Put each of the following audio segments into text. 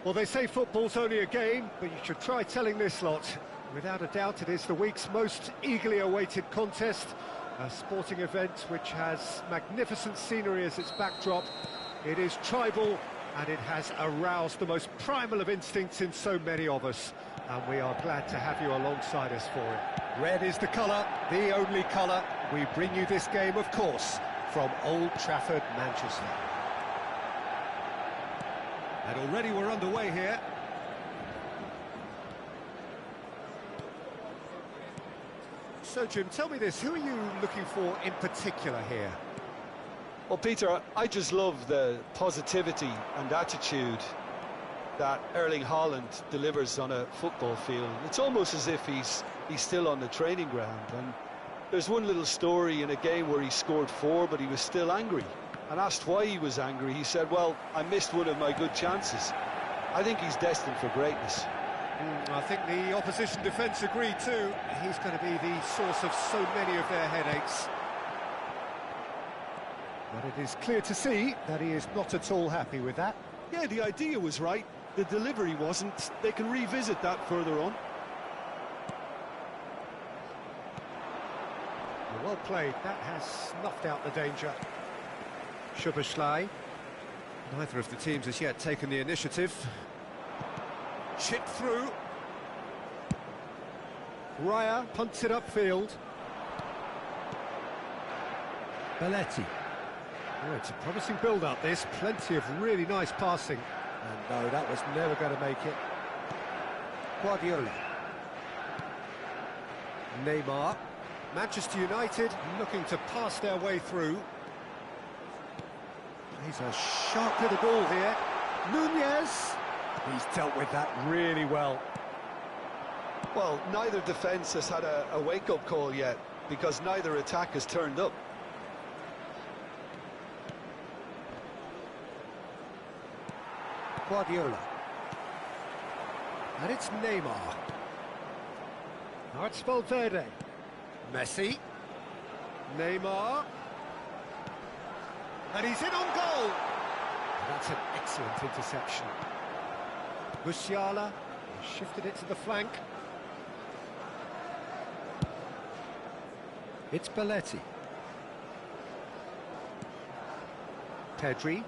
Well, they say football's only a game, but you should try telling this lot. Without a doubt, it is the week's most eagerly awaited contest, a sporting event which has magnificent scenery as its backdrop. It is tribal, and it has aroused the most primal of instincts in so many of us, and we are glad to have you alongside us for it. Red is the colour, the only colour. We bring you this game, of course, from Old Trafford, Manchester. And already we're underway here. So, Jim, tell me this, who are you looking for in particular here? Well, Peter, I just love the positivity and attitude that Erling Haaland delivers on a football field. It's almost as if he's still on the training ground. And there's one little story in a game where he scored 4, but he was still angry. And asked why he was angry, he said, well, I missed one of my good chances. I think he's destined for greatness. I think the opposition defence agreed too. He's going to be the source of so many of their headaches. But it is clear to see that he is not at all happy with that. Yeah, the idea was right, the delivery wasn't. They can revisit that further on. Well played, that has snuffed out the danger. Szoboszlai. Neither of the teams has yet taken the initiative. Chipped through. Raya punts it upfield. Belletti. Oh, it's a promising build-up, this. Plenty of really nice passing. And no, that was never going to make it. Guardiola. Neymar. Manchester United looking to pass their way through. He's a sharp little ball here. Nunez. He's dealt with that really well. Well, neither defence has had a wake-up call yet, because neither attack has turned up. Guardiola. And it's Neymar. Now it's Valverde. Messi. Neymar. And he's in on goal. That's an excellent interception. Musiala shifted it to the flank. It's Belletti. Pedri.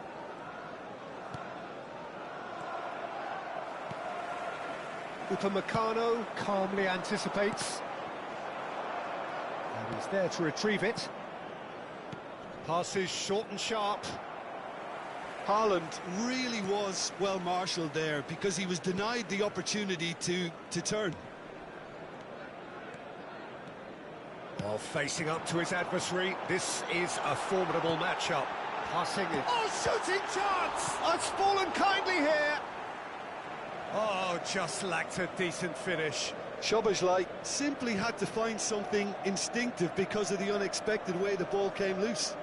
Upamecano calmly anticipates. And he's there to retrieve it. Passes short and sharp. Haaland really was well marshalled there because he was denied the opportunity to turn. While facing up to his adversary, this is a formidable matchup. Passing it. Oh, shooting chance! Oh, it's fallen kindly here. Oh, just lacked a decent finish. Szoboszlai simply had to find something instinctive because of the unexpected way the ball came loose.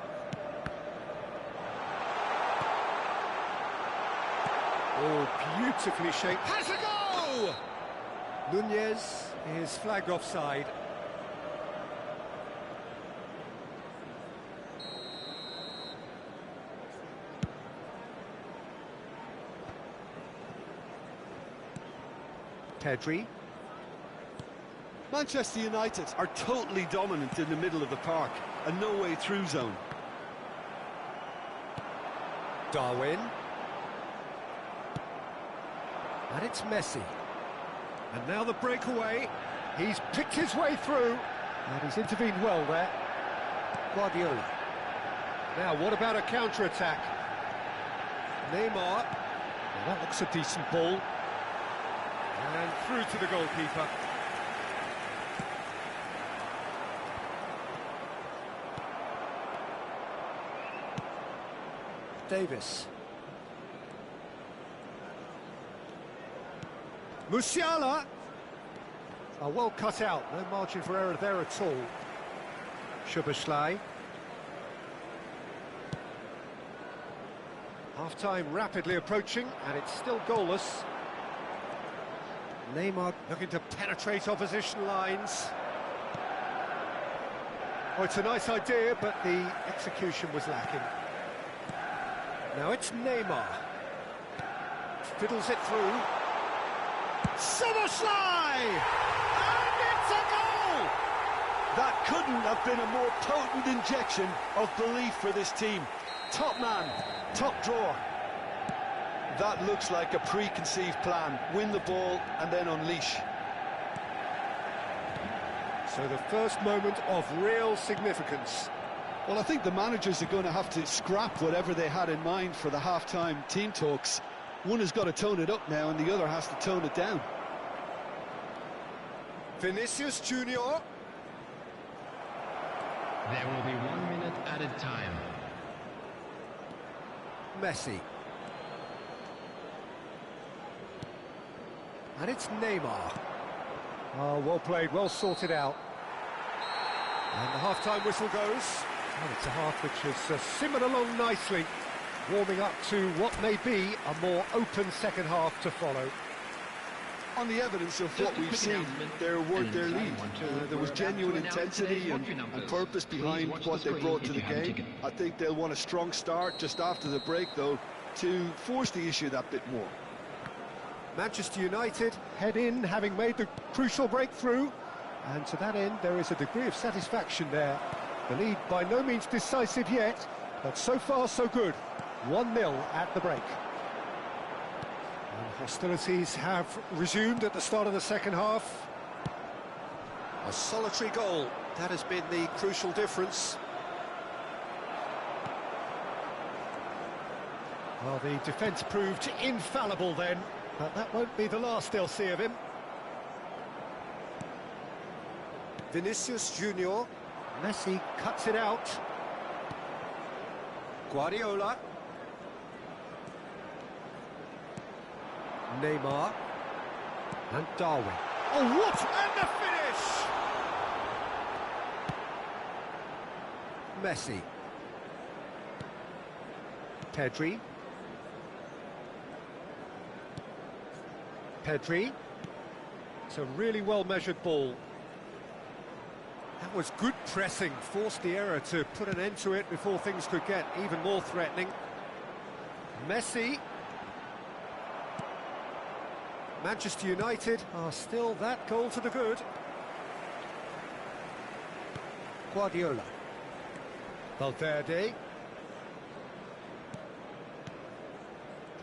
Oh, beautifully shaped. Has a go! Nunez is flagged offside. Pedri. Manchester United are totally dominant in the middle of the park, a no-way through zone. Darwin. And it's Messi. And now the breakaway. He's picked his way through. And he's intervened well there. Guardiola. Now, what about a counter-attack? Neymar. Well, that looks a decent ball. And through to the goalkeeper. Davis. Musiala. Oh, well cut out. No margin for error there at all. Szoboszlai. Half-time rapidly approaching, and it's still goalless. Neymar looking to penetrate opposition lines. Oh, it's a nice idea, but the execution was lacking. Now it's Neymar. fiddles it through. Soboslai! And it's a goal! That couldn't have been a more potent injection of belief for this team. Top man, top drawer. That looks like a preconceived plan. Win the ball and then unleash. So the first moment of real significance. Well, I think the managers are going to have to scrap whatever they had in mind for the half-time team talks. One has got to tone it up now and the other has to tone it down. Vinicius Junior. There will be 1 minute added time. Messi. And it's Neymar. Oh, well played, well sorted out. And the half-time whistle goes. And it's a half which has simmered along nicely, warming up to what may be a more open second half to follow. On the evidence of what we've seen, they're worth their lead. There was genuine intensity and purpose behind what they brought to the game. I think they'll want a strong start just after the break, though, to force the issue that bit more. Manchester United head in, having made the crucial breakthrough, and to that end there is a degree of satisfaction there. The lead by no means decisive yet, but so far so good. 1-0 at the break. And hostilities have resumed at the start of the second half. A solitary goal, that has been the crucial difference. Well, the defence proved infallible then, but that won't be the last they'll see of him. Vinicius Junior. Messi cuts it out. Guardiola. Neymar. And Darwin. Oh, what? And the finish! Messi. Pedri. Pedri. It's a really well-measured ball. That was good pressing, forced the error to put an end to it before things could get even more threatening. Messi. Manchester United are still that goal to the good. Guardiola. Valverde.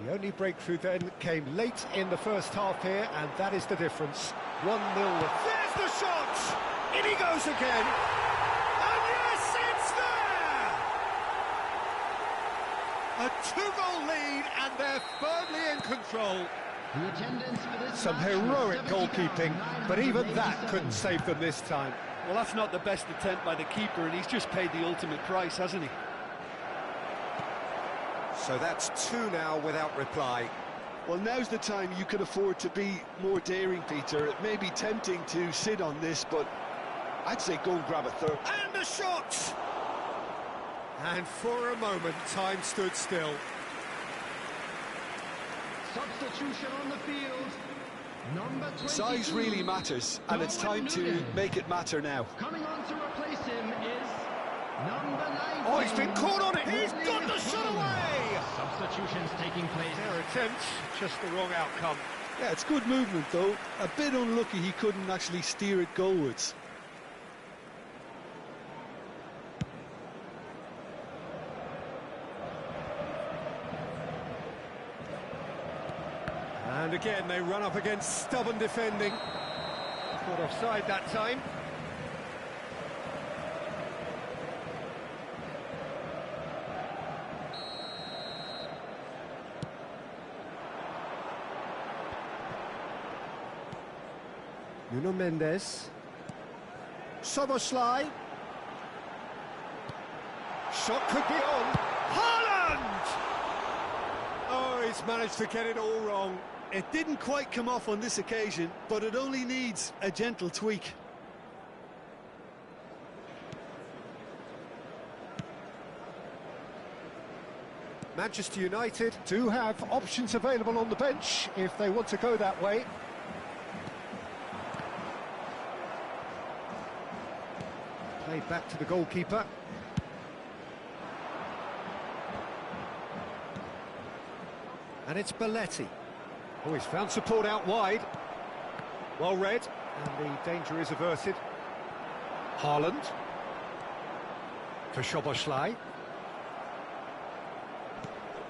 The only breakthrough then came late in the first half here, and that is the difference. 1-0. There's the shot! In he goes again! And yes, it's there! A two-goal lead, and they're firmly in control. Some heroic goalkeeping, but even that couldn't save them this time. Well, that's not the best attempt by the keeper, and he's just paid the ultimate price, hasn't he? So that's two now without reply. Well, now's the time you can afford to be more daring, Peter. It may be tempting to sit on this, but I'd say go and grab a third. And a shot! And for a moment, time stood still. Substitution on the field. Number 22. Size really matters, and it's time to make it matter now. Coming on to replace him is number 9. Oh, he's been caught on it! He's got the shot away! Substitutions taking place. Their attempt, just the wrong outcome. Yeah, it's good movement, though. A bit unlucky he couldn't actually steer it goalwards. And again, they run up against stubborn defending. Caught offside that time. Nuno Mendes. Soboslai. Shot could be on. Haaland! Oh, he's managed to get it all wrong. It didn't quite come off on this occasion, but it only needs a gentle tweak. Manchester United do have options available on the bench if they want to go that way. Played back to the goalkeeper. And it's Belletti. Oh, he's found support out wide. Well read, and the danger is averted. Haaland. For Szoboszlai.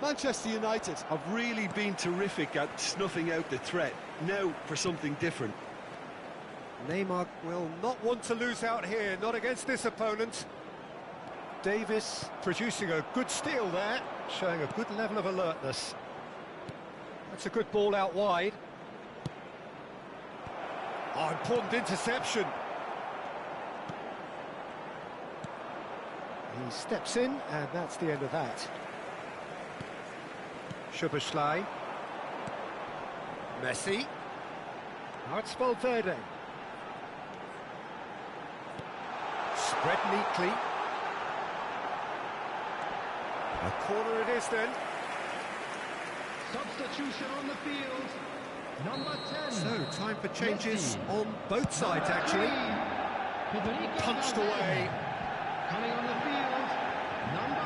Manchester United have really been terrific at snuffing out the threat. Now for something different. Neymar will not want to lose out here, not against this opponent. Davis producing a good steal there, showing a good level of alertness. That's a good ball out wide. Oh, important interception. He steps in, and that's the end of that. Szoboszlai. Messi. Now it's Valverde. Spread neatly. A corner it is then. Substitution on the field. Number 10. So, time for changes Messi. on both sides, actually. Federico Punched Valverde. away. Coming on the field. Number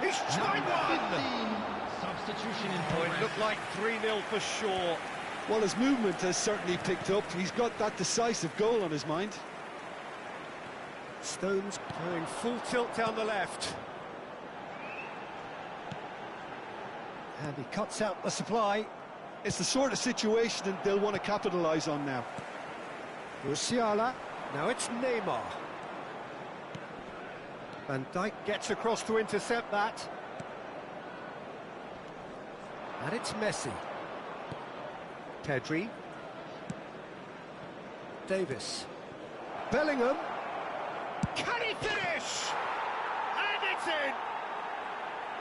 42. He's tried Number one! 15. Substitution in Oh, progress. it looked like 3-0 for sure. Well, his movement has certainly picked up. He's got that decisive goal on his mind. Stones going full tilt down the left. And he cuts out the supply. It's the sort of situation that they'll want to capitalise on now. Musiala. Now it's Neymar. Van Dijk gets across to intercept that. And it's Messi. Pedri. Davis. Bellingham. Can he finish? And it's in!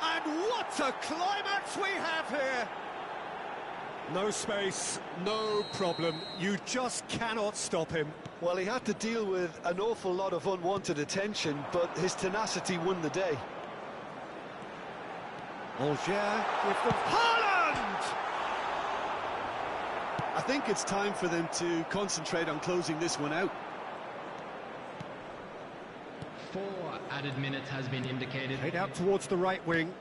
And what a climax we have here! No space, no problem. You just cannot stop him. Well, he had to deal with an awful lot of unwanted attention, but his tenacity won the day. Angers give them Haaland! I think it's time for them to concentrate on closing this one out. 4 added minutes has been indicated. Played out towards the right wing.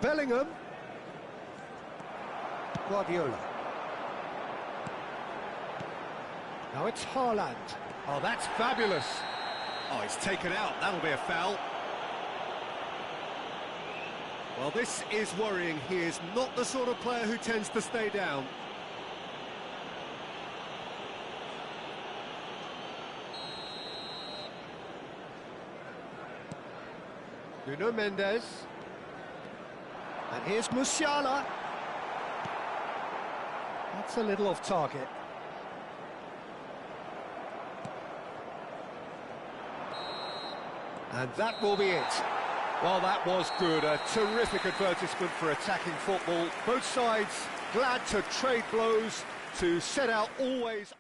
Bellingham. Guardiola. Now it's Haaland. Oh, that's fabulous. Oh, he's taken out. That'll be a foul. Well, this is worrying. He is not the sort of player who tends to stay down. Nuno Mendes. And here's Musiala. That's a little off target. And that will be it. Well, that was good. A terrific advertisement for attacking football. Both sides glad to trade blows, to set out always...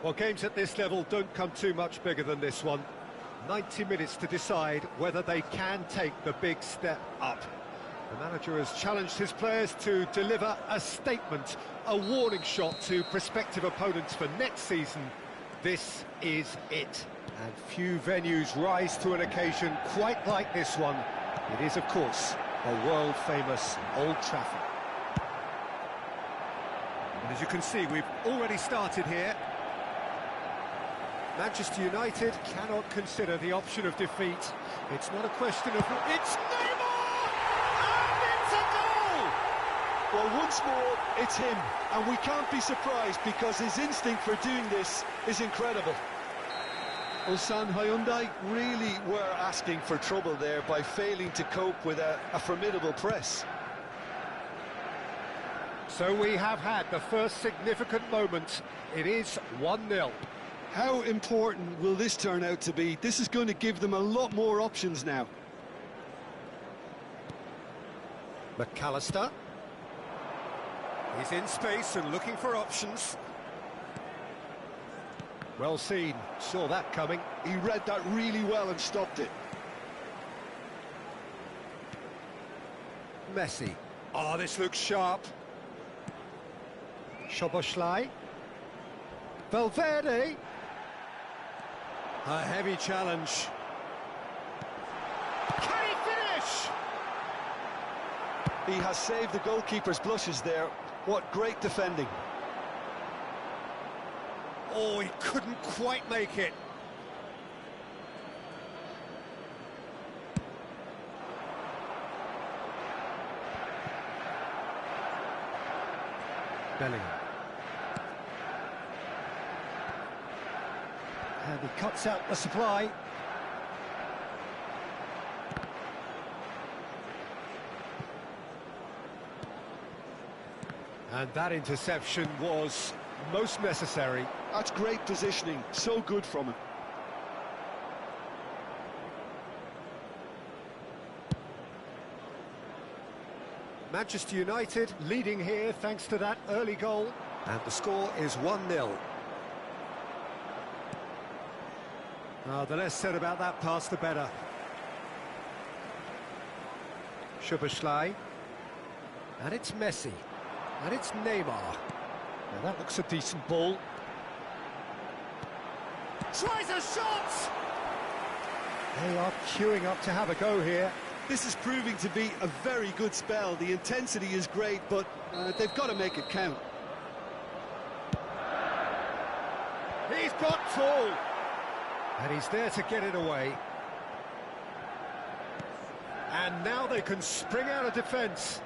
Well, games at this level don't come too much bigger than this one. 90 minutes to decide whether they can take the big step up. The manager has challenged his players to deliver a statement, a warning shot to prospective opponents for next season. This is it. And few venues rise to an occasion quite like this one. It is, of course, a world-famous Old Trafford. And as you can see, we've already started here. Manchester United cannot consider the option of defeat. It's not a question of... It's Neymar! And it's a goal! Well, once more, it's him. And we can't be surprised because his instinct for doing this is incredible. Ulsan Hyundai really were asking for trouble there by failing to cope with a formidable press. So we have had the first significant moment. It is 1-0. How important will this turn out to be? This is going to give them a lot more options now. McAllister. He's in space and looking for options. Well seen, saw that coming. He read that really well and stopped it. Messi. Oh, this looks sharp. Szoboszlai. Valverde. A heavy challenge. Can he finish? He has saved the goalkeeper's blushes there. What great defending. Oh, he couldn't quite make it. Bellingham. And he cuts out the supply. And that interception was most necessary. That's great positioning, so good from him. Manchester United leading here thanks to that early goal. And the score is 1-0. The less said about that pass, the better. Szoboszlai. And it's Messi. And it's Neymar. Now that looks a decent ball. Tries a shot! They are queuing up to have a go here. This is proving to be a very good spell. The intensity is great, but they've got to make it count. He's got tall. And he's there to get it away. And now they can spring out of defence.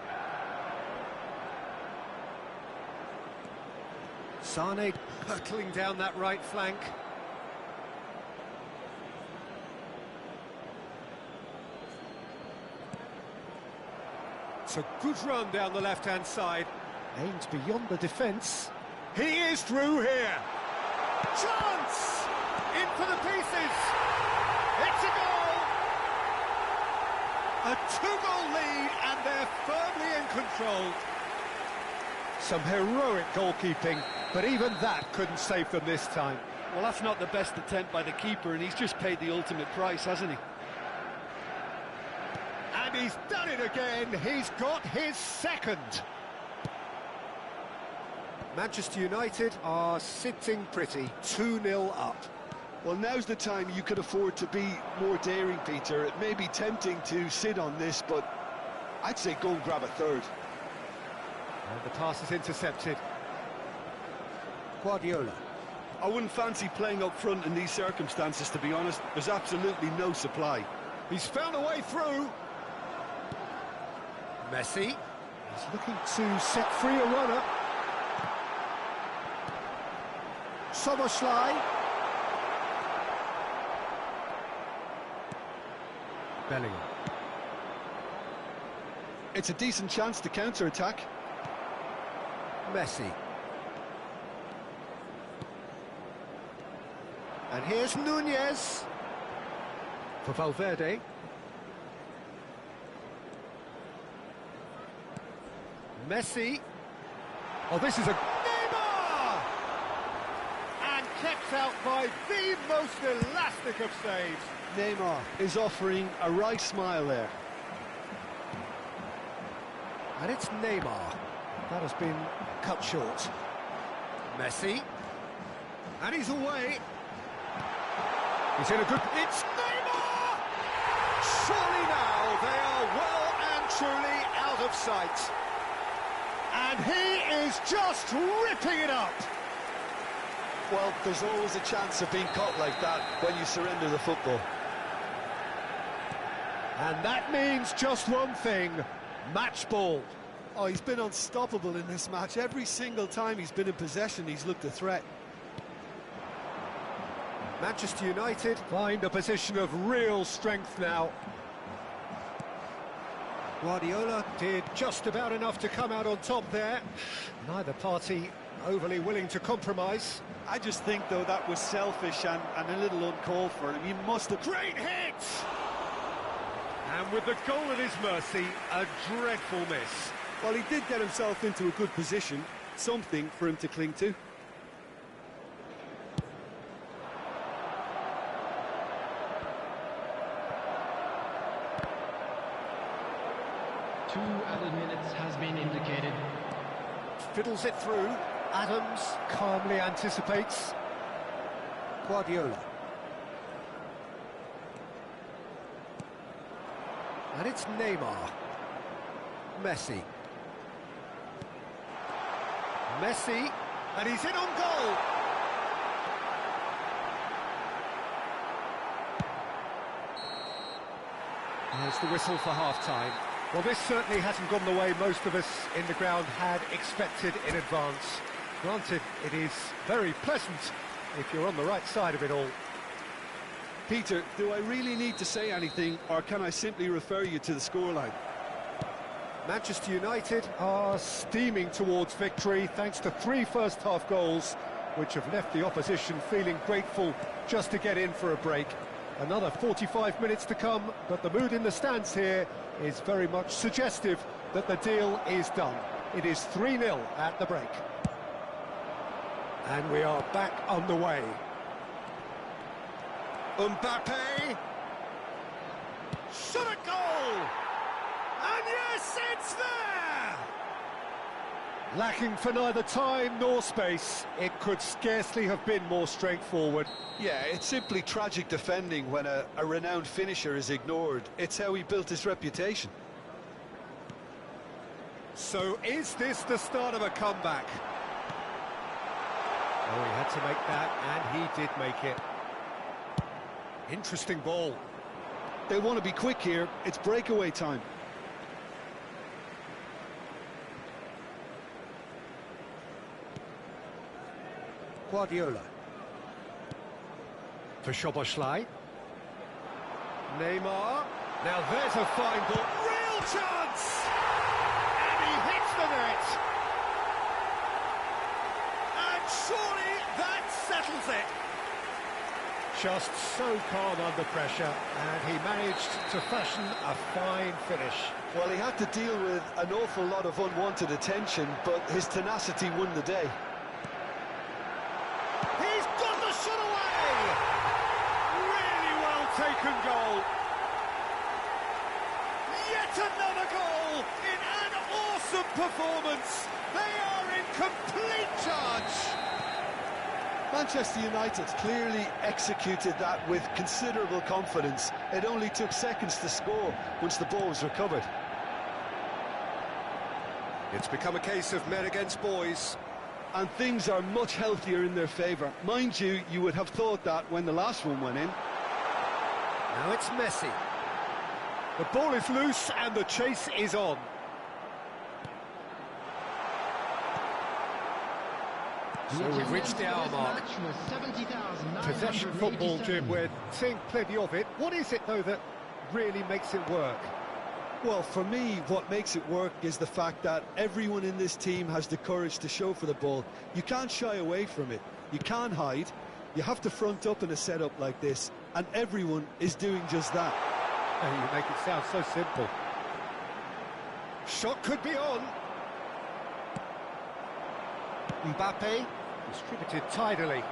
Sane hurtling down that right flank. It's a good run down the left-hand side. Aimed beyond the defence. He is through here. Chance! In for the pieces. It's a goal! A two-goal lead, and they're firmly in control. Some heroic goalkeeping, but even that couldn't save them this time. Well, that's not the best attempt by the keeper, and he's just paid the ultimate price, hasn't he? And he's done it again. He's got his second. Manchester United are sitting pretty, 2-0 up. Well, now's the time you could afford to be more daring, Peter. It may be tempting to sit on this, but I'd say go and grab a third. And the pass is intercepted. Guardiola. I wouldn't fancy playing up front in these circumstances, to be honest. There's absolutely no supply. He's found a way through. Messi. He's looking to set free a runner. Szoboszlai. Bellingham. It's a decent chance to counter-attack. Messi. And here's Nunez. For Valverde. Messi. Oh, this is a... Neymar! And out by the most elastic of saves. Neymar is offering a right smile there. And it's Neymar. That has been cut short. Messi. And he's away. He's in a good... It's Neymar! Surely now they are well and truly out of sight. And he is just ripping it up. Well, there's always a chance of being caught like that when you surrender the football. And that means just one thing, match ball. Oh, he's been unstoppable in this match. Every single time he's been in possession, he's looked a threat. Manchester United find a position of real strength now. Guardiola did just about enough to come out on top there. Neither party overly willing to compromise. I just think, though, that was selfish and a little uncalled for him. He must have... Great hit! And with the goal at his mercy, a dreadful miss. Well, he did get himself into a good position, something for him to cling to. Two added minutes has been indicated. Fiddles it through. Adams calmly anticipates. Guardiola. And it's Neymar. Messi. Messi. And he's in on goal. There's the whistle for half-time. Well, this certainly hasn't gone the way most of us in the ground had expected in advance. Granted, it is very pleasant if you're on the right side of it all. Peter, do I really need to say anything, or can I simply refer you to the scoreline? Manchester United are steaming towards victory thanks to 3 first-half goals, which have left the opposition feeling grateful just to get in for a break. Another 45 minutes to come, but the mood in the stands here is very much suggestive that the deal is done. It is 3-0 at the break. And we are back on the way. Mbappe. Shot a goal! And yes, it's there! Lacking for neither time nor space, it could scarcely have been more straightforward. Yeah, it's simply tragic defending when a renowned finisher is ignored. It's how he built his reputation. So is this the start of a comeback? Oh, he had to make that, and he did make it. Interesting ball. They want to be quick here. It's breakaway time. Guardiola. For Szoboszlai. Neymar. Now there's a fine ball. Real chance! And he hits the net. And surely that settles it. Just so calm under pressure, and he managed to fashion a fine finish. Well, he had to deal with an awful lot of unwanted attention, but his tenacity won the day. He's got the shot away! Really well taken goal. Yet another goal in an awesome performance. They are in complete charge. Manchester United clearly executed that with considerable confidence. It only took seconds to score once the ball was recovered. It's become a case of men against boys. And things are much healthier in their favour. Mind you, you would have thought that when the last one went in. Now it's Messi. The ball is loose and the chase is on. So we've reached the hour mark. Possession football, Jim, we're seeing plenty of it. What is it, though, that really makes it work? Well, for me, what makes it work is the fact that everyone in this team has the courage to show for the ball. You can't shy away from it. You can't hide. You have to front up in a setup like this, and everyone is doing just that. Oh, you make it sound so simple. Shot could be on. Mbappe distributed tidily.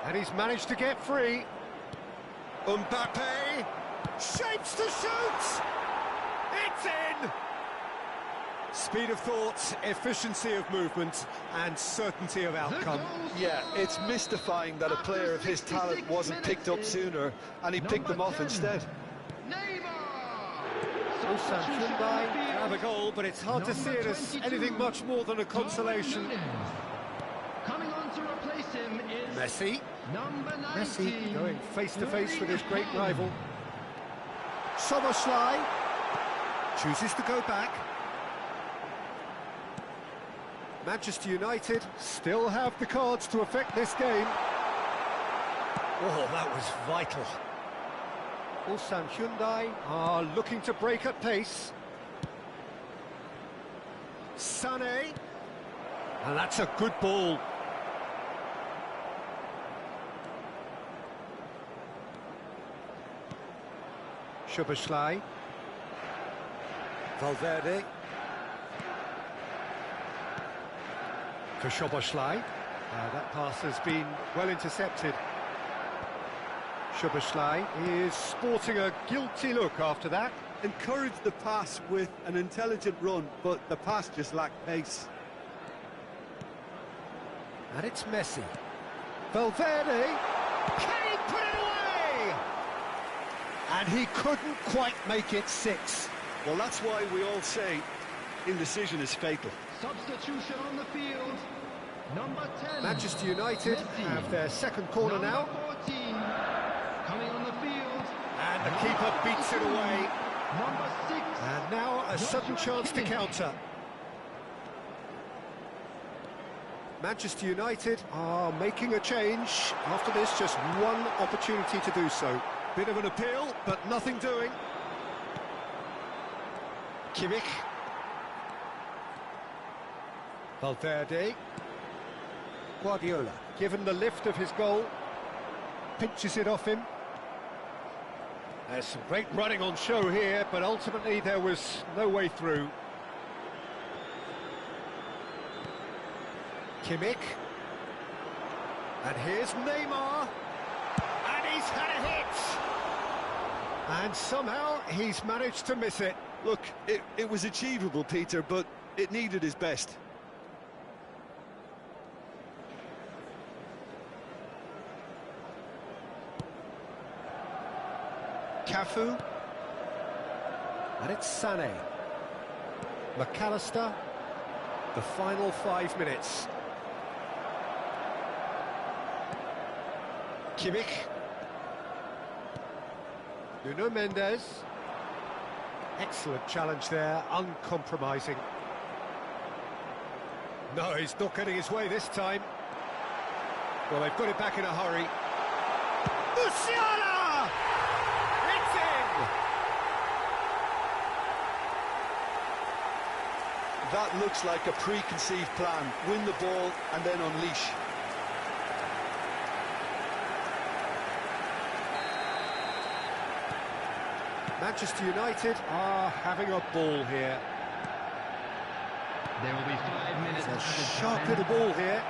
And he's managed to get free. Mbappe shapes to shoot! It's in! Speed of thought, efficiency of movement, and certainty of outcome. Yeah, it's mystifying that a player of his talent wasn't picked up sooner, and he picked them off instead. Ulsan Hyundai have a goal, but it's hard to see it as anything much more than a consolation. Coming on to replace him is Messi. number 19. Messi going face-to-face with his great rival. Szoboszlai chooses to go back. Manchester United still have the cards to affect this game. Oh, that was vital. Ulsan Hyundai are looking to break at pace. Sané. And that's a good ball. Szoboszlai. Valverde. For Szoboszlai. That pass has been well intercepted. Szoboszlai is sporting a guilty look after that. Encouraged the pass with an intelligent run, but the pass just lacked pace. And it's Messi. Valverde. Can he put it away? And he couldn't quite make it 6. Well, that's why we all say indecision is fatal. Substitution on the field. Number 10. Manchester United Messi. have their second corner now. Number 14. Coming on the field. And the keeper beats it away. Number 6. And now a sudden chance to counter. Manchester United are making a change. After this, just one opportunity to do so. Bit of an appeal, but nothing doing. Kimmich. Valverde. Guardiola, given the lift of his goal, pinches it off him. There's some great running on show here, but ultimately there was no way through. Kimmich. And here's Neymar. And he's had a hit. And somehow he's managed to miss it. Look, it was achievable, Peter, but it needed his best. Cafu. And it's Sané. McAllister. The final 5 minutes. Kimmich. Nuno Mendes. Excellent challenge there, uncompromising. No, he's not getting his way this time. Well, they've got it back in a hurry. Musiala! It's in! That looks like a preconceived plan. Win the ball and then unleash. Manchester United are having a ball here. There will be 5 minutes. It's a sharp little ball here.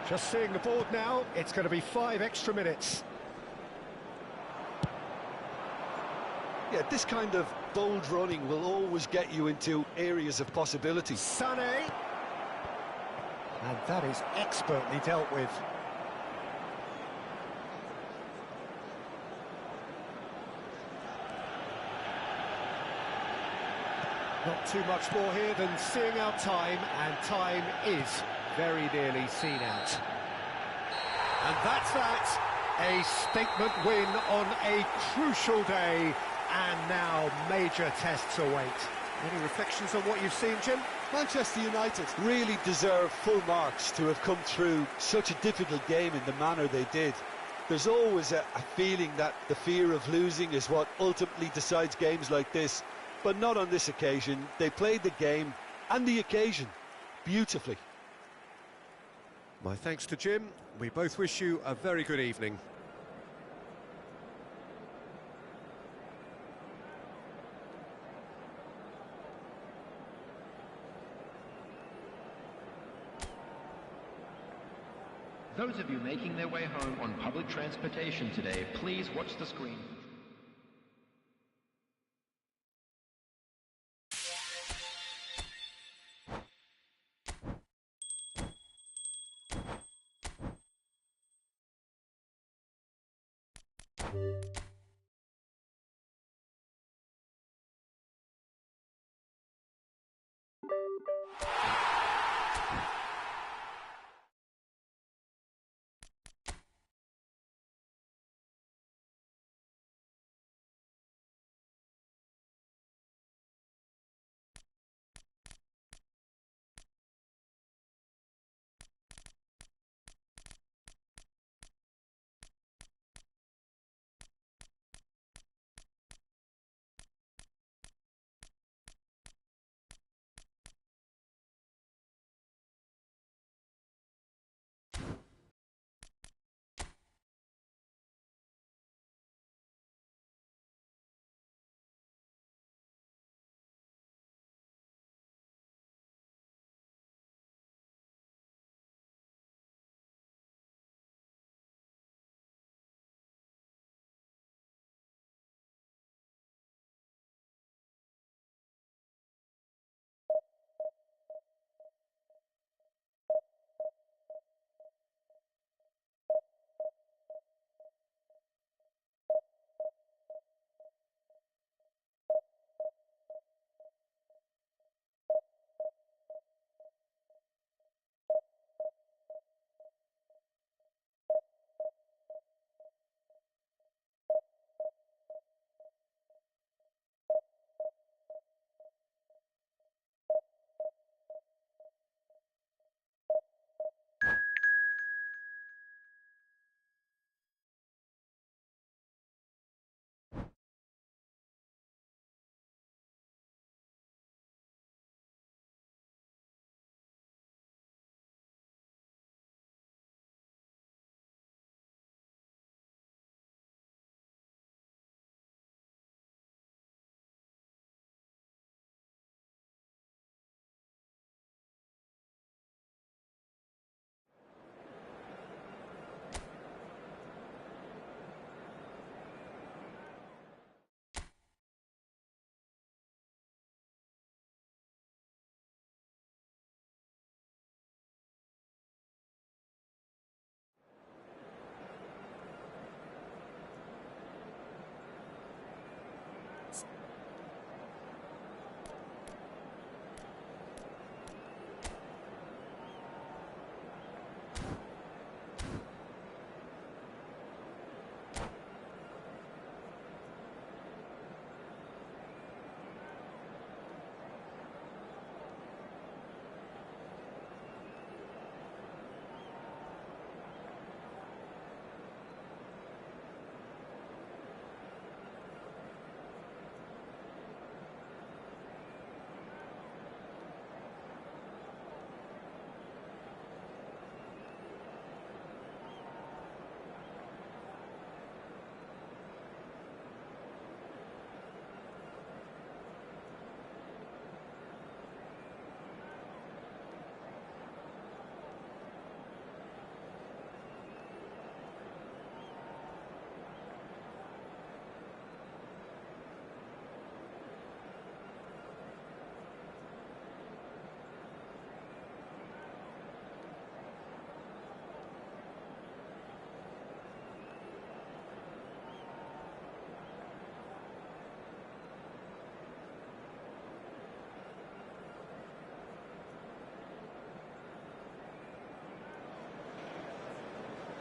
Just seeing the board now, it's going to be 5 extra minutes. Yeah, this kind of bold running will always get you into areas of possibility. Sané. And that is expertly dealt with. Not too much more here than seeing out time, and time is very nearly seen out. And that's that. A statement win on a crucial day, and now major tests await. Any reflections on what you've seen, Jim? Manchester United really deserve full marks to have come through such a difficult game in the manner they did. There's always a feeling that the fear of losing is what ultimately decides games like this. But not on this occasion. They played the game and the occasion beautifully. My thanks to Jim. We both wish you a very good evening. Those of you making their way home on public transportation today, please watch the screen.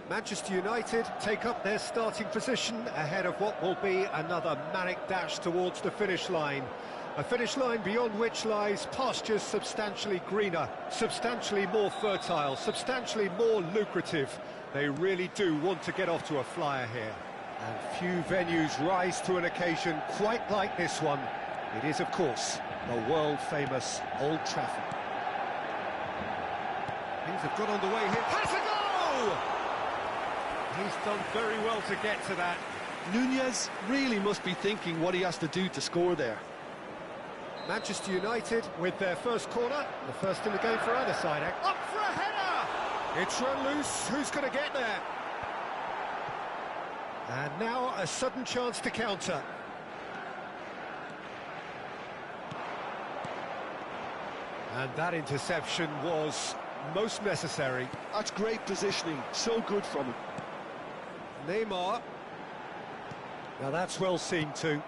Manchester United take up their starting position ahead of what will be another manic dash towards the finish line. A finish line beyond which lies pastures substantially greener, substantially more fertile, substantially more lucrative. They really do want to get off to a flyer here. And few venues rise to an occasion quite like this one. It is, of course, the world-famous Old Trafford. Things have got underway here. Has a goal! He's done very well to get to that. Nunez really must be thinking what he has to do to score there. Manchester United with their first corner, the first in the game for either side. Up for a header! It's run loose. Who's going to get there? And now a sudden chance to counter. And that interception was most necessary. That's great positioning, so good from him. Neymar. Now that's well seen too.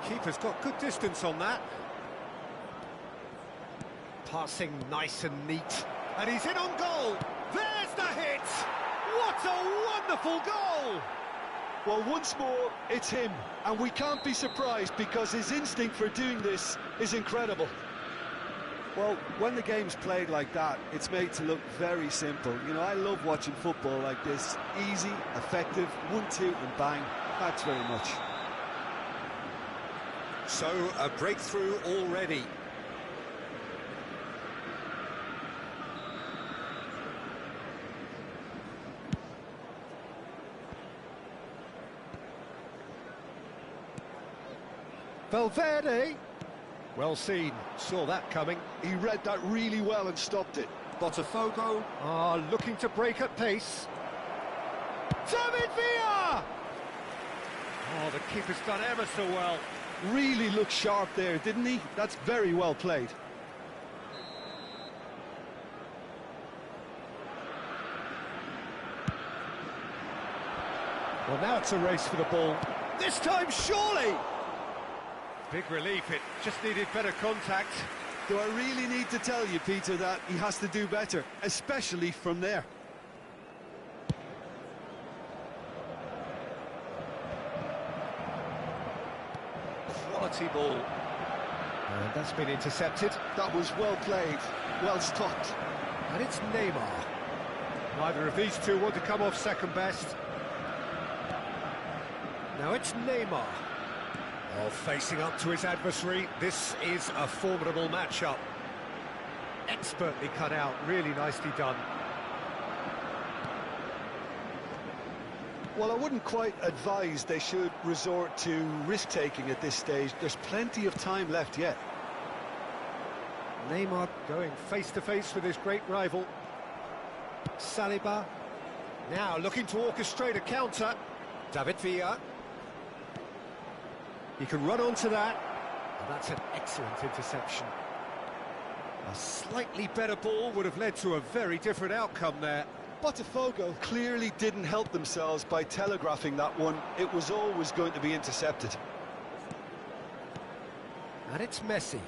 Keeper's got good distance on that. Passing nice and neat. And he's in on goal. There's the hit! What a wonderful goal! Well, once more, it's him. And we can't be surprised because his instinct for doing this is incredible. Well, when the game's played like that, it's made to look very simple. You know, I love watching football like this. Easy, effective, 1-2 and bang. That's very much. So, a breakthrough already. Valverde. Well seen, saw that coming. He read that really well and stopped it. Botafogo are looking to break at pace. David Villa! Oh, the keeper's done ever so well. Really looked sharp there, didn't he? That's very well played. Well, now it's a race for the ball. This time, surely! Big relief, it just needed better contact. Do I really need to tell you, Peter, that he has to do better, especially from there? Quality ball. And that's been intercepted. That was well played, well stopped. And it's Neymar. Neither of these two want to come off second best. Now it's Neymar. Oh, facing up to his adversary, this is a formidable matchup. Expertly cut out, really nicely done. Well, I wouldn't quite advise they should resort to risk-taking at this stage. There's plenty of time left yet. Neymar going face-to-face with his great rival. Saliba. Now looking to orchestrate a counter. David Villa. He can run onto that. And that's an excellent interception. A slightly better ball would have led to a very different outcome there. Botafogo clearly didn't help themselves by telegraphing that one. It was always going to be intercepted. And it's Messi.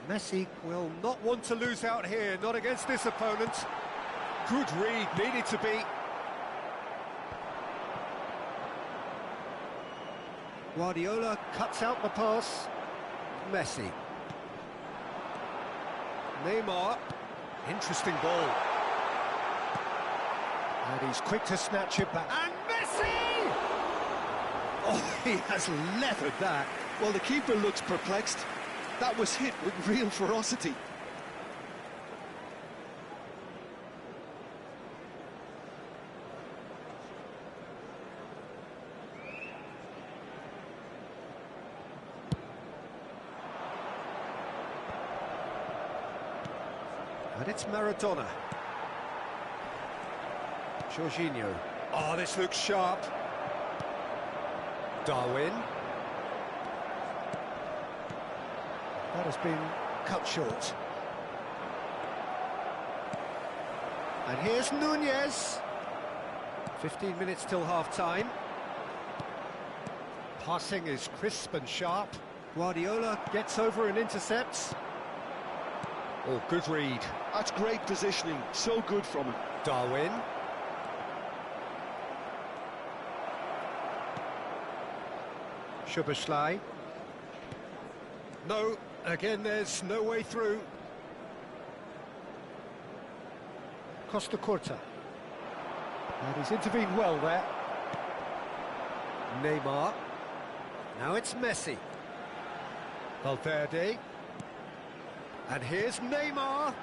Messi will not want to lose out here, not against this opponent. Good read, needed to be. Guardiola cuts out the pass. Messi. Neymar. Interesting ball. And he's quick to snatch it back. And Messi! Oh, he has leathered that. Well, the keeper looks perplexed. That was hit with real ferocity. And it's Maradona. Jorginho. Oh, this looks sharp. Darwin. That has been cut short. And here's Nunez. 15 minutes till half-time. Passing is crisp and sharp. Guardiola gets over and intercepts. Oh, good read. That's great positioning, so good from him. Darwin. Szoboszlai. No, again there's no way through. Costa Curta. And he's intervened well there. Neymar. Now it's Messi. Valverde. And here's Neymar.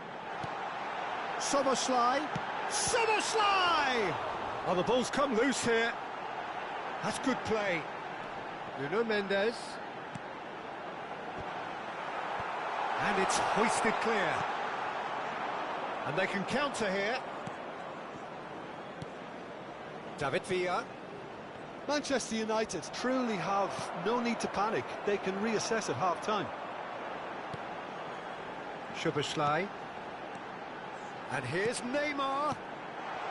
Szoboszlai. Szoboszlai! Oh, the ball's come loose here. That's good play. Nuno Mendes. And it's hoisted clear. And they can counter here. David Villa. Manchester United truly have no need to panic. They can reassess at half-time. Szoboszlai. And here's Neymar.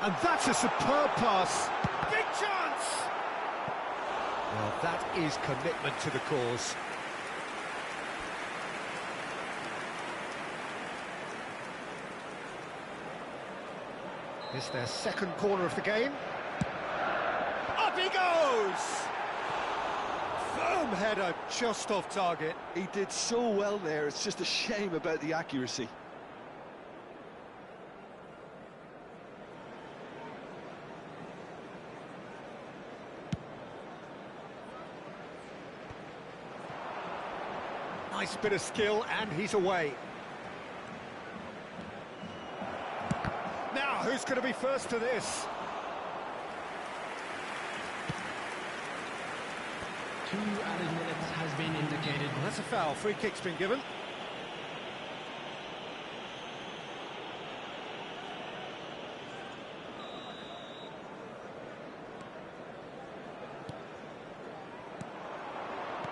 And that's a superb pass. Big chance! Well, that is commitment to the cause. It's their second corner of the game. Up he goes! Firm header, just off target. He did so well there, it's just a shame about the accuracy. Nice bit of skill, and he's away. Now, who's going to be first to this? 2 added minutes has been indicated. Well, that's a foul. Free kick's been given.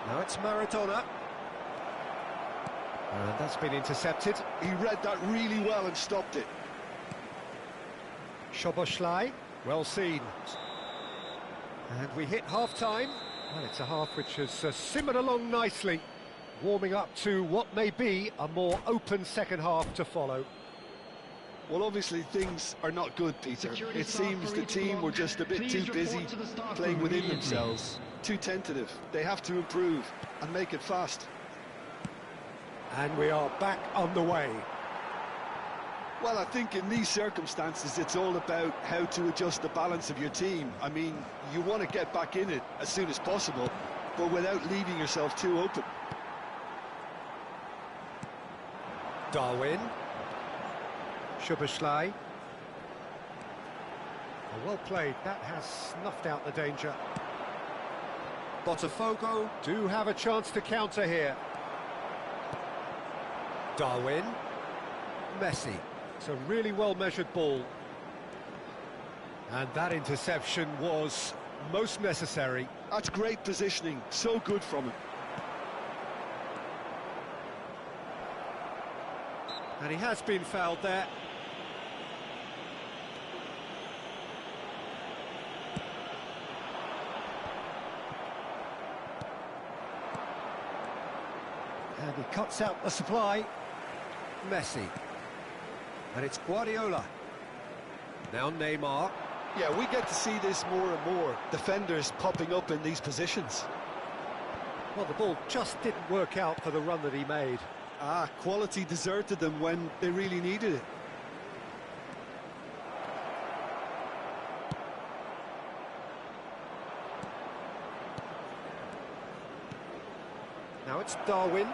Now it's Maradona. And that's been intercepted. He read that really well and stopped it. Szoboszlai, well seen. And we hit half-time. Well, it's a half which has simmered along nicely, warming up to what may be a more open second half to follow. Well, obviously things are not good, Peter. It seems the team were just a bit too busy playing within themselves, too tentative. They have to improve and make it fast. And we are back on the way. Well, I think in these circumstances, it's all about how to adjust the balance of your team. I mean, you want to get back in it as soon as possible, but without leaving yourself too open. Darwin. Szoboszlai. Well played. That has snuffed out the danger. Botafogo do have a chance to counter here. Darwin. Messi. It's a really well-measured ball. And that interception was most necessary. That's great positioning, so good from him. And he has been fouled there. And he cuts out the supply. Messi. And it's Guardiola. Now Neymar. Yeah, we get to see this more and more. Defenders popping up in these positions. Well, the ball just didn't work out for the run that he made. Quality deserted them when they really needed it. Now it's Darwin.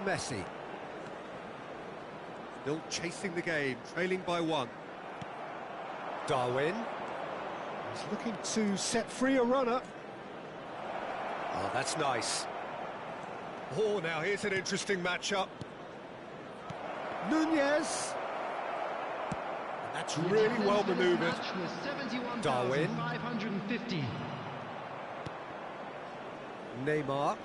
Messi. Still chasing the game, trailing by 1. Darwin. He's looking to set free a runner. Oh, that's nice. Oh, now here's an interesting matchup. Nunez. And that's really well manoeuvred. Darwin. Neymar.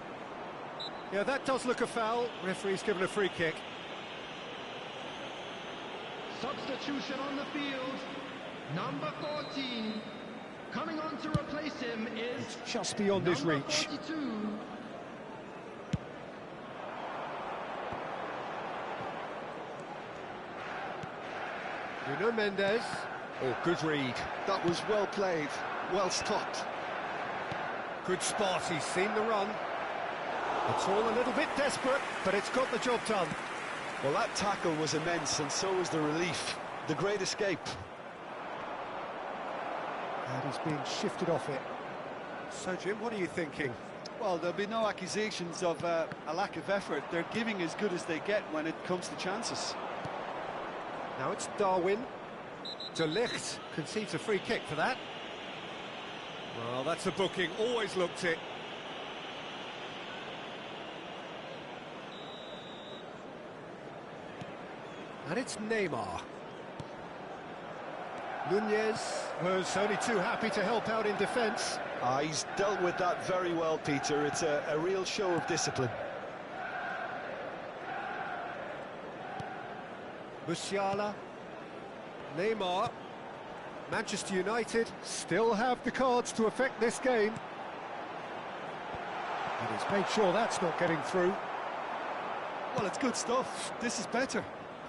Yeah, that does look a foul. Referee's given a free kick. Substitution on the field. Number 14. Coming on to replace him is... It's just beyond his reach. 42. Nuno Mendes. Oh, good read. That was well played, well stopped. Good spot, he's seen the run. It's all a little bit desperate, but it's got the job done. Well, that tackle was immense, and so was the relief. The great escape. And he's being shifted off it. So, Jim, what are you thinking? Well, there'll be no accusations of a lack of effort. They're giving as good as they get when it comes to chances. Now it's Darwin. De Ligt concedes a free kick for that. Well, that's a booking, always looked it. And it's Neymar. Nunez was only too happy to help out in defence. He's dealt with that very well, Peter. It's a real show of discipline. Musiala. Neymar. Manchester United still have the cards to affect this game. And he's made sure that's not getting through. Well, it's good stuff. This is better.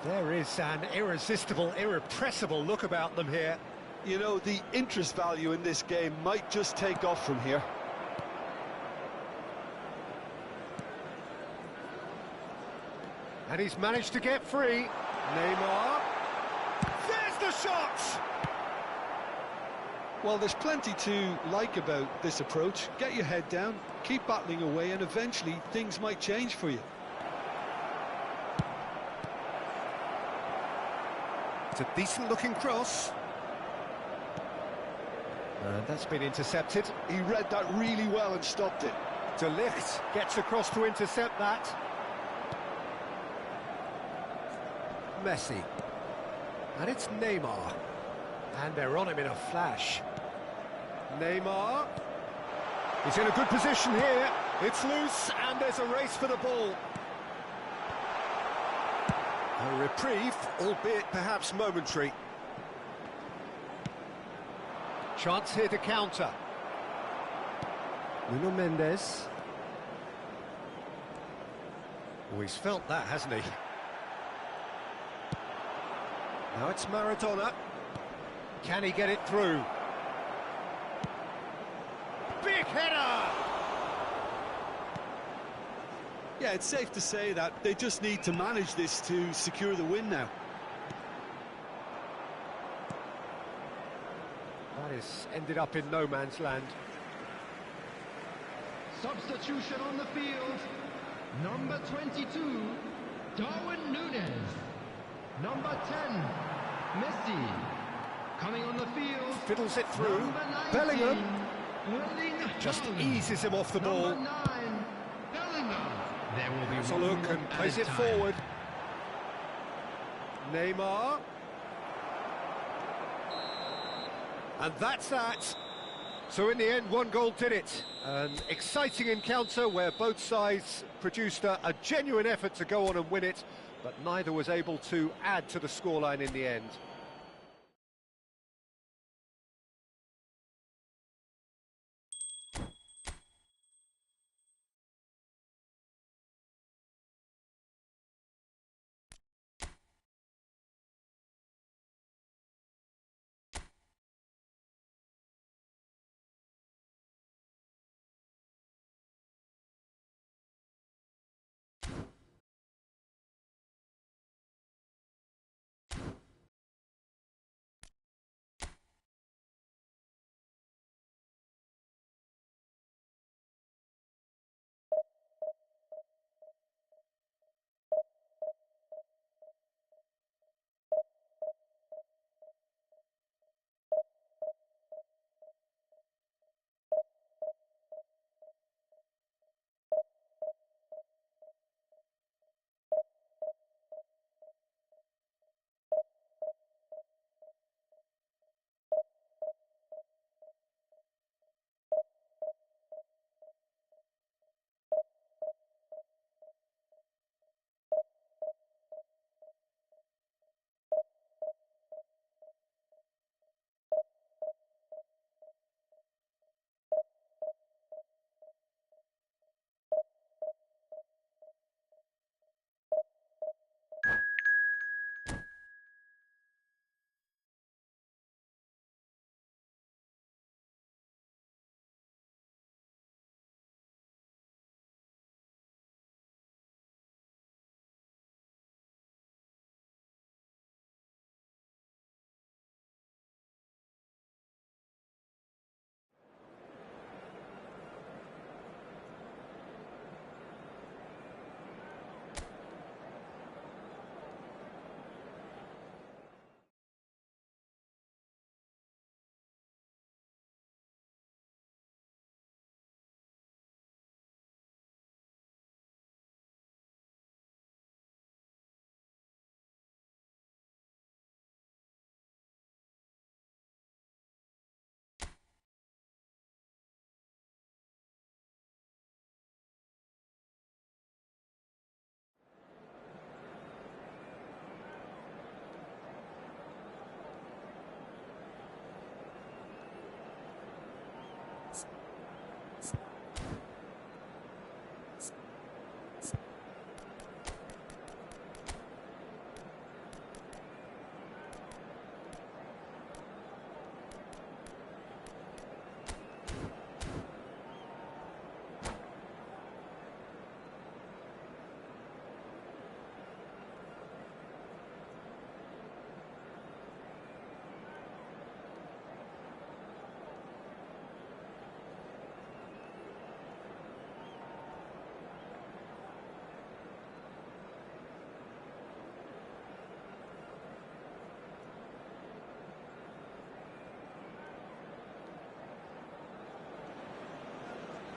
There is an irresistible, irrepressible look about them here. You know, the interest value in this game might just take off from here. And he's managed to get free. Neymar. There's the shot! Well, there's plenty to like about this approach. Get your head down, keep battling away, and eventually things might change for you. It's a decent-looking cross. And that's been intercepted. He read that really well and stopped it. De Ligt gets across to intercept that. Messi. And it's Neymar. And they're on him in a flash. Neymar. He's in a good position here. It's loose, and there's a race for the ball. A reprieve, albeit perhaps momentary. Chance here to counter. Nuno Mendes. Oh, he's felt that, hasn't he? Now it's Maradona. Can he get it through? Big header! Yeah, it's safe to say that they just need to manage this to secure the win now. That has ended up in no man's land. Substitution on the field. Number 22, Darwin Núñez. Number 10, Messi. Coming on the field. Fiddles it through. Number 19, Bellingham Erling just Haaland. eases him off the ball. Number 9, Bellingham. There will be Has a one look more and added plays it time. forward. Neymar. And that's that. So in the end, one goal did it. An exciting encounter where both sides produced a genuine effort to go on and win it, but neither was able to add to the scoreline in the end.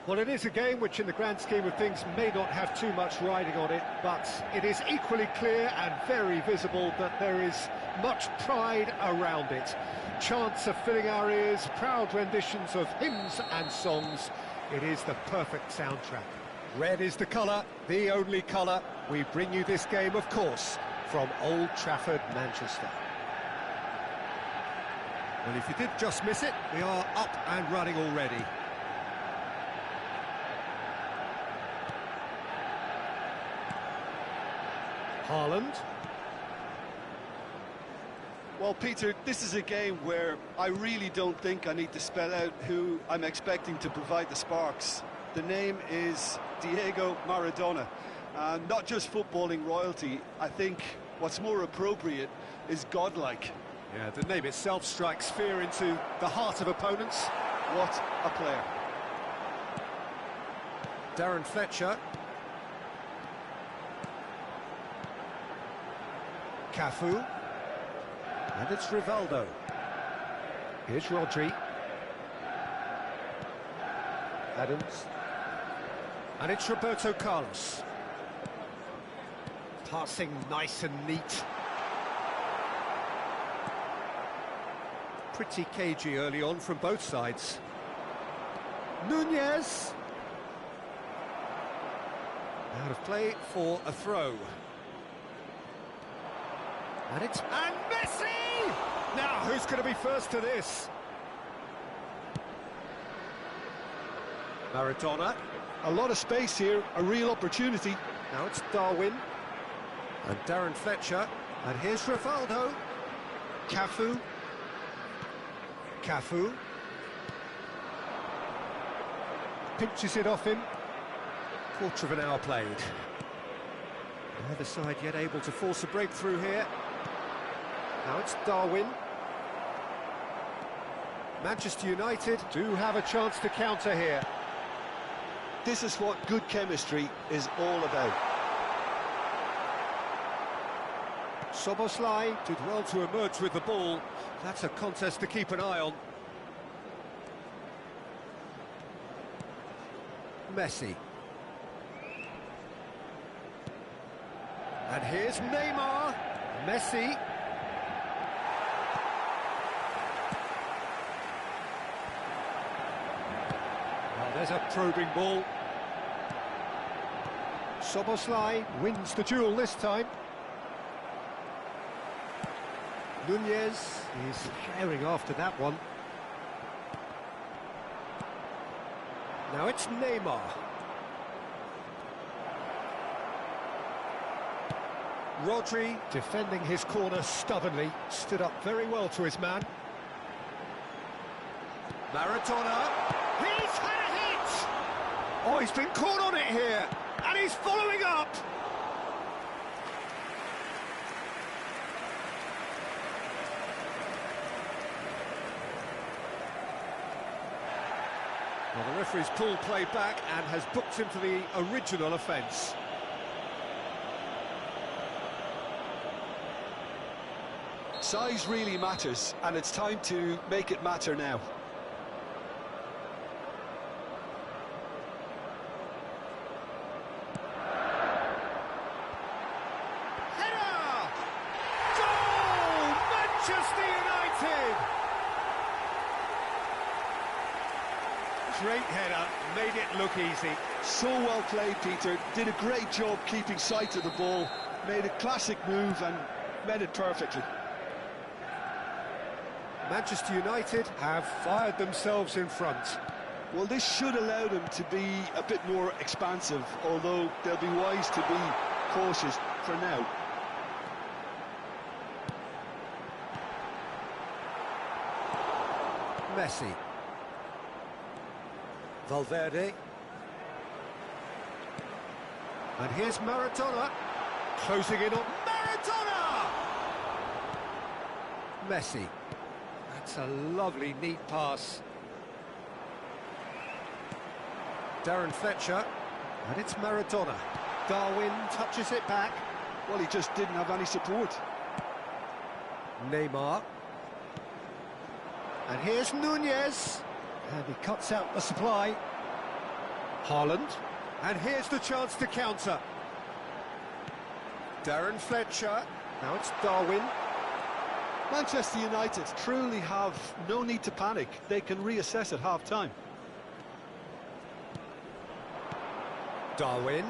Well, it is a game which, in the grand scheme of things, may not have too much riding on it, but it is equally clear and very visible that there is much pride around it. Chants are filling our ears, proud renditions of hymns and songs. It is the perfect soundtrack. Red is the colour, the only colour. We bring you this game, of course, from Old Trafford, Manchester. Well, if you did just miss it, we are up and running already. Haaland. Well, Peter, this is a game where I really don't think I need to spell out who I'm expecting to provide the sparks. The name is Diego Maradona. Not just footballing royalty, I think what's more appropriate is godlike. Yeah, the name itself strikes fear into the heart of opponents. What a player. Darren Fletcher. Cafu. And it's Rivaldo. Here's Rodri. Adams. And it's Roberto Carlos. Passing nice and neat. Pretty cagey early on from both sides. Nunez. Out of play for a throw. And Messi! Now, who's going to be first to this? Maradona. A lot of space here, a real opportunity. Now it's Darwin. And Darren Fletcher. And here's Rivaldo. Cafu. Cafu. Pinches it off him. Quarter of an hour played. Neither side yet able to force a breakthrough here. Now it's Darwin. Manchester United do have a chance to counter here. This is what good chemistry is all about. Szoboszlai did well to emerge with the ball. That's a contest to keep an eye on. Messi. And here's Neymar. Messi. Oh, there's a probing ball. Szoboszlai wins the duel this time. Nunez is herring after that one. Now it's Neymar. Rodri, defending his corner stubbornly, stood up very well to his man. Maradona. He's had a hit! Oh, he's been caught on it here, and he's following up! Well, the referee's pulled play back and has booked him for the original offence. Size really matters, and it's time to make it matter now. Header! Goal! Manchester United! Great header, made it look easy. So well played, Peter. Did a great job keeping sight of the ball. Made a classic move and met it perfectly. Manchester United have fired themselves in front. Well, this should allow them to be a bit more expansive, although they'll be wise to be cautious for now. Messi. Valverde. And here's Maradona. Closing in on Maradona! Messi. That's a lovely, neat pass. Darren Fletcher. And it's Maradona. Darwin touches it back. Well, he just didn't have any support. Neymar. And here's Nunez. And he cuts out the supply. Haaland. And here's the chance to counter. Darren Fletcher. Now it's Darwin. Manchester United truly have no need to panic. They can reassess at half-time. Darwin.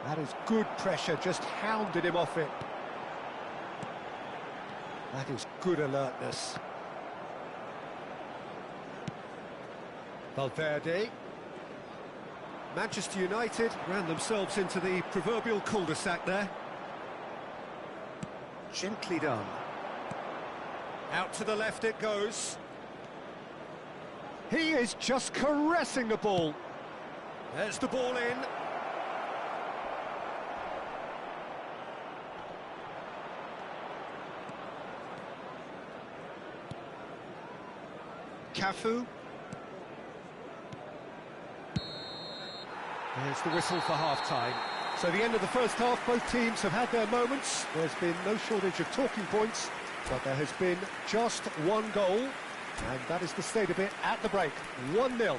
That is good pressure, just hounded him off it. That is good alertness. Valverde. Manchester United ran themselves into the proverbial cul-de-sac there. Gently done. Out to the left it goes. He is just caressing the ball. There's the ball in. Cafu. There's the whistle for half-time. So the end of the first half, both teams have had their moments. There's been no shortage of talking points, but there has been just one goal, and that is the state of it at the break. 1-0.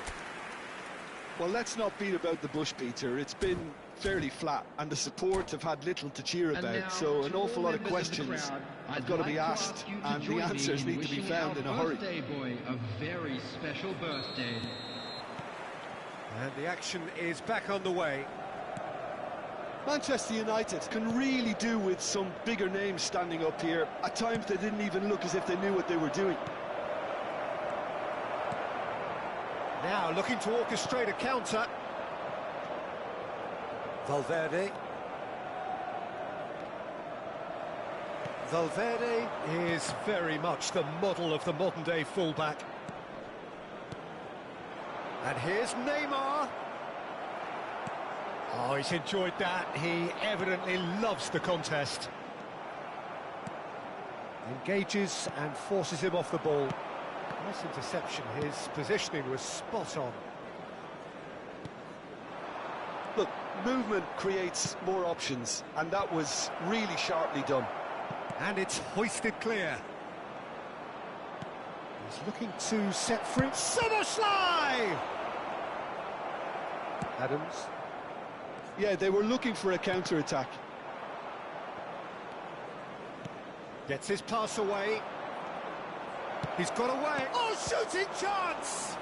Well, let's not beat about the bush, Peter. It's been fairly flat, and the support have had little to cheer about, so an awful lot of questions have got to be asked, and the answers need to be found in a hurry. Boy, a very special birthday. And the action is back on the way. Manchester United can really do with some bigger names standing up here. At times they didn't even look as if they knew what they were doing. Now looking to orchestrate a counter. Valverde. Valverde is very much the model of the modern-day fullback. And here's Neymar. Oh, he's enjoyed that. He evidently loves the contest. Engages and forces him off the ball. Nice interception. His positioning was spot on. Look, movement creates more options, and that was really sharply done. And it's hoisted clear. He's looking to set free. Soboslai! Adams. Yeah, they were looking for a counter-attack. Gets his pass away. He's got away. Oh, shooting chance!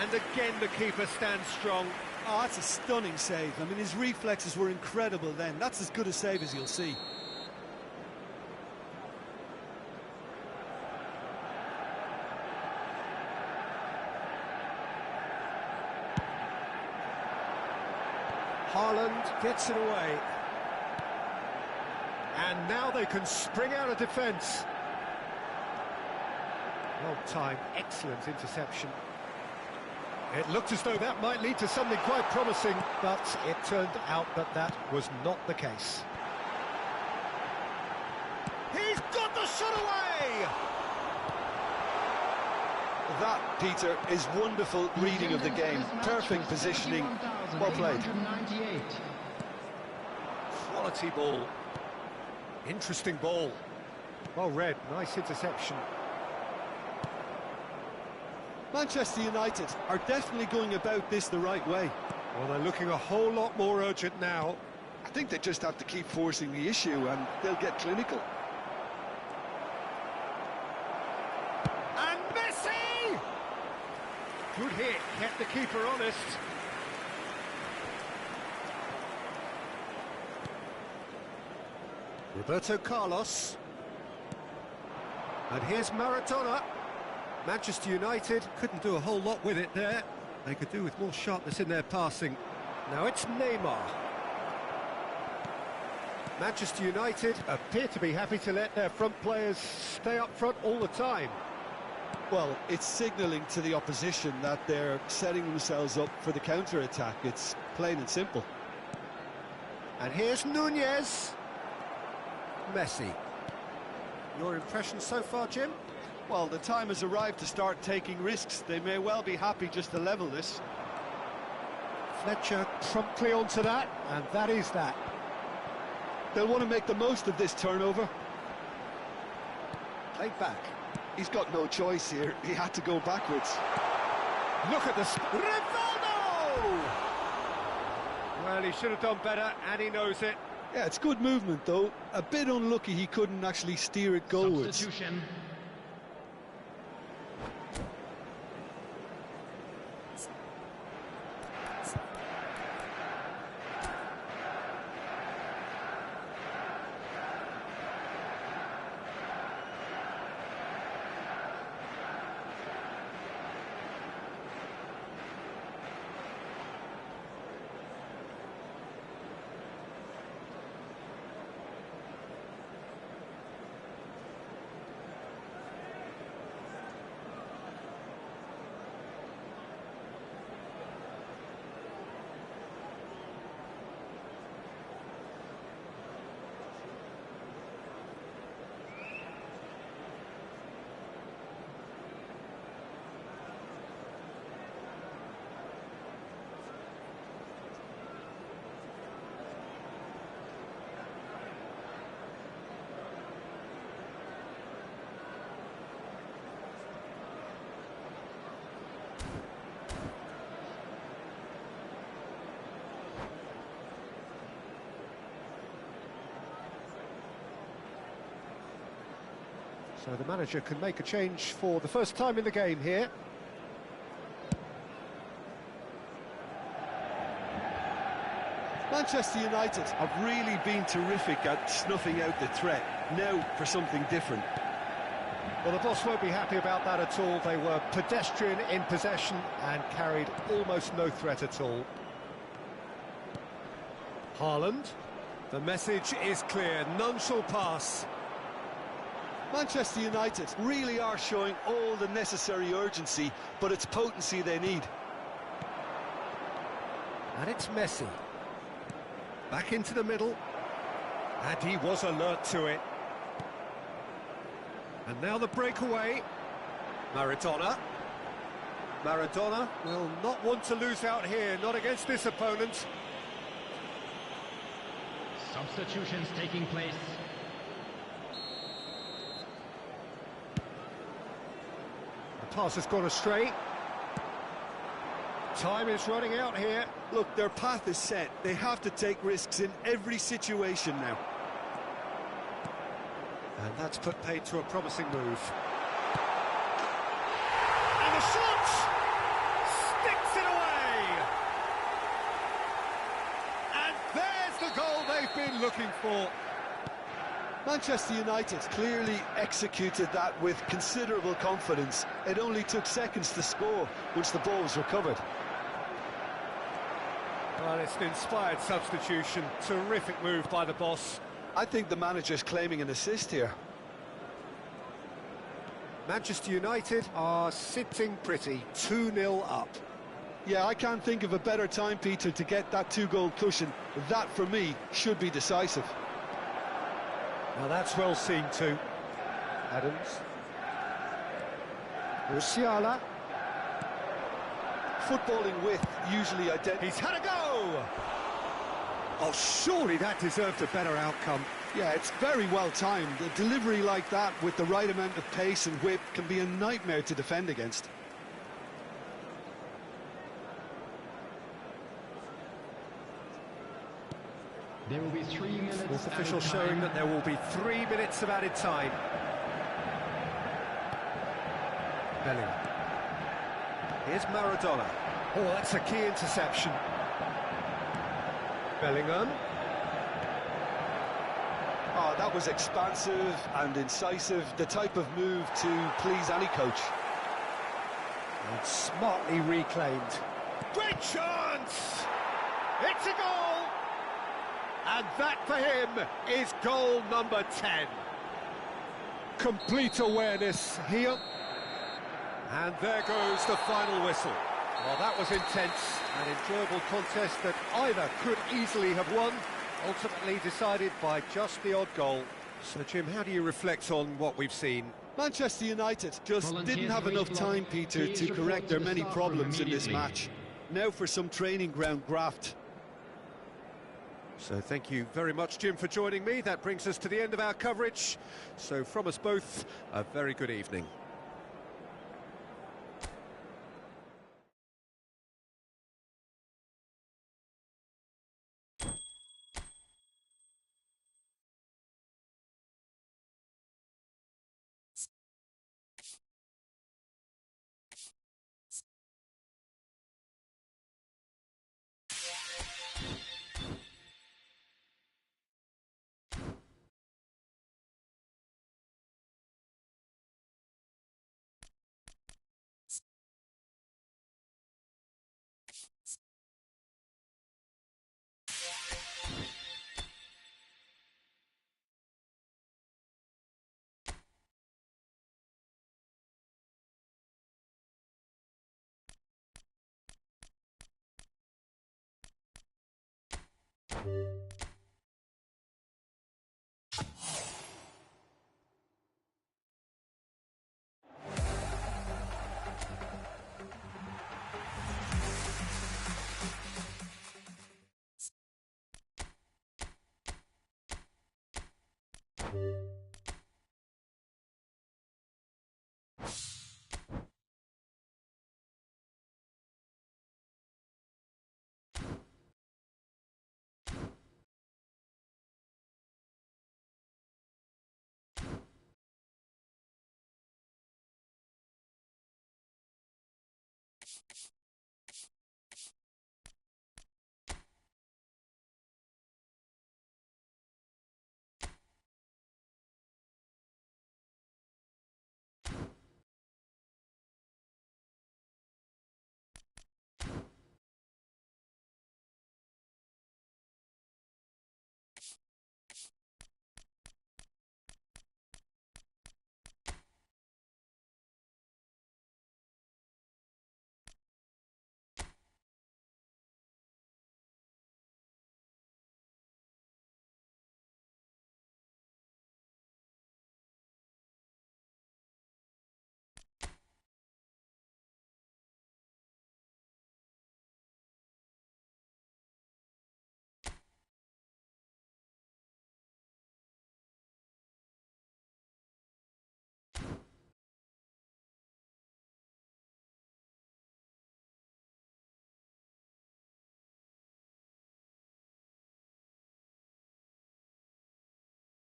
And again the keeper stands strong. Oh, that's a stunning save. I mean, his reflexes were incredible then. That's as good a save as you'll see. Haaland gets it away. And now they can spring out of defence. Well timed, excellent interception. It looked as though that might lead to something quite promising, but it turned out that that was not the case. He's got the shot away! That, Peter, is wonderful reading of the game. Perfect positioning. Well played. Quality ball. Interesting ball. Well read, nice interception. Manchester United are definitely going about this the right way. Well, they're looking a whole lot more urgent now. I think they just have to keep forcing the issue and they'll get clinical. And Messi! Good hit, kept the keeper honest. Roberto Carlos. And here's Maradona. Manchester United couldn't do a whole lot with it there. They could do with more sharpness in their passing. Now it's Neymar. Manchester United appear to be happy to let their front players stay up front all the time. Well, it's signalling to the opposition that they're setting themselves up for the counter-attack. It's plain and simple. And here's Nunez. Messi. Your impression so far, Jim? Well, the time has arrived to start taking risks. They may well be happy just to level this. Fletcher promptly onto that, and that is that. They'll want to make the most of this turnover. Played back. He's got no choice here. He had to go backwards. Look at this. Rivaldo! Well, he should have done better, and he knows it. Yeah, it's good movement, though. A bit unlucky he couldn't actually steer it goalwards. Substitution. So the manager can make a change for the first time in the game here. Manchester United have really been terrific at snuffing out the threat. Now for something different. Well, the boss won't be happy about that at all. They were pedestrian in possession and carried almost no threat at all. Haaland. The message is clear. None shall pass. Manchester United really are showing all the necessary urgency, but it's potency they need. And it's Messi. Back into the middle. And he was alert to it. And now the breakaway. Maradona. Maradona will not want to lose out here, not against this opponent. Substitutions taking place. The pass has gone astray. Time is running out here. Look, their path is set. They have to take risks in every situation now. And that's put paid to a promising move. And the shot! Sticks it away! And there's the goal they've been looking for. Manchester United clearly executed that with considerable confidence. It only took seconds to score once the ball was recovered. Well, it's an inspired substitution. Terrific move by the boss. I think the manager's claiming an assist here. Manchester United are sitting pretty, 2-0 up. Yeah, I can't think of a better time, Peter, to get that two-goal cushion. That, for me, should be decisive. Now that's well seen too. Adams. Musiala. Footballing width usually He's had a go! Oh, surely that deserved a better outcome. Yeah, it's very well timed. A delivery like that with the right amount of pace and whip can be a nightmare to defend against. There will be 3 minutes. Fourth official showing that there will be 3 minutes of added time. Bellingham. Here's Maradona. Oh, that's a key interception. Bellingham. Oh, that was expansive and incisive, the type of move to please any coach. And smartly reclaimed. Great chance! It's a goal! And that for him is goal number 10. Complete awareness here. And there goes the final whistle. Well, that was intense, an enjoyable contest that either could easily have won, ultimately decided by just the odd goal. So, Jim, how do you reflect on what we've seen? Manchester United just didn't have enough time, Peter, to correct their many problems in this match. Now for some training ground graft. So thank you very much, Jim, for joining me. That brings us to the end of our coverage. So from us both, a very good evening.